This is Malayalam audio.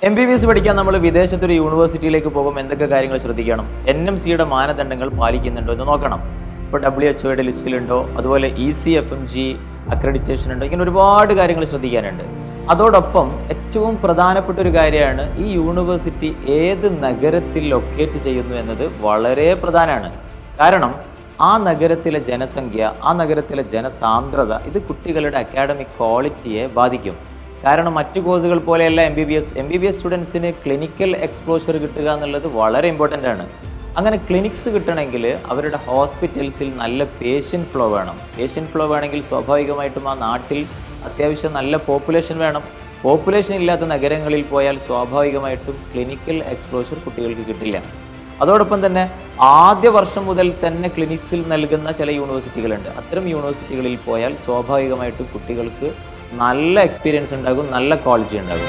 MBBS പഠിക്കാൻ നമ്മൾ വിദേശത്തൊരു യൂണിവേഴ്സിറ്റിയിലേക്ക് പോകുമ്പോൾ എന്തൊക്കെ കാര്യങ്ങൾ ശ്രദ്ധിക്കണം? NMCയുടെ മാനദണ്ഡങ്ങൾ പാലിക്കുന്നുണ്ടോ എന്ന് നോക്കണം. ഇപ്പോൾ WHO ലിസ്റ്റിലുണ്ടോ, അതുപോലെ ECFMG അക്രഡിറ്റേഷൻ ഉണ്ടോ, ഇങ്ങനെ ഒരുപാട് കാര്യങ്ങൾ ശ്രദ്ധിക്കാനുണ്ട്. അതോടൊപ്പം ഏറ്റവും പ്രധാനപ്പെട്ട ഒരു കാര്യമാണ് ഈ യൂണിവേഴ്സിറ്റി ഏത് നഗരത്തിൽ ലൊക്കേറ്റ് ചെയ്യുന്നു എന്നത് വളരെ പ്രധാനമാണ്. കാരണം ആ നഗരത്തിലെ ജനസംഖ്യ, ആ നഗരത്തിലെ ജനസാന്ദ്രത ഇത് കുട്ടികളുടെ അക്കാഡമിക് ക്വാളിറ്റിയെ ബാധിക്കും. കാരണം മറ്റു കോഴ്സുകൾ പോലെയല്ല MBBS സ്റ്റുഡൻസിന് ക്ലിനിക്കൽ എക്സ്പോഷർ കിട്ടുക എന്നുള്ളത് വളരെ ഇമ്പോർട്ടൻ്റ് ആണ്. അങ്ങനെ ക്ലിനിക്സ് കിട്ടണമെങ്കിൽ അവരുടെ ഹോസ്പിറ്റൽസിൽ നല്ല പേഷ്യൻ്റ് ഫ്ലോ വേണം. പേഷ്യൻ്റ് ഫ്ലോ വേണമെങ്കിൽ സ്വാഭാവികമായിട്ടും ആ നാട്ടിൽ അത്യാവശ്യം നല്ല പോപ്പുലേഷൻ വേണം. പോപ്പുലേഷൻ ഇല്ലാത്ത നഗരങ്ങളിൽ പോയാൽ സ്വാഭാവികമായിട്ടും ക്ലിനിക്കൽ എക്സ്പോഷർ കുട്ടികൾക്ക് കിട്ടില്ല. അതോടൊപ്പം തന്നെ ആദ്യ വർഷം മുതൽ തന്നെ ക്ലിനിക്സിൽ നൽകുന്ന ചില യൂണിവേഴ്സിറ്റികളുണ്ട്. അത്തരം യൂണിവേഴ്സിറ്റികളിൽ പോയാൽ സ്വാഭാവികമായിട്ടും കുട്ടികൾക്ക് നല്ല എക്സ്പീരിയൻസ് ഉണ്ടാകും, നല്ല ക്വാളിറ്റി ഉണ്ടാകും.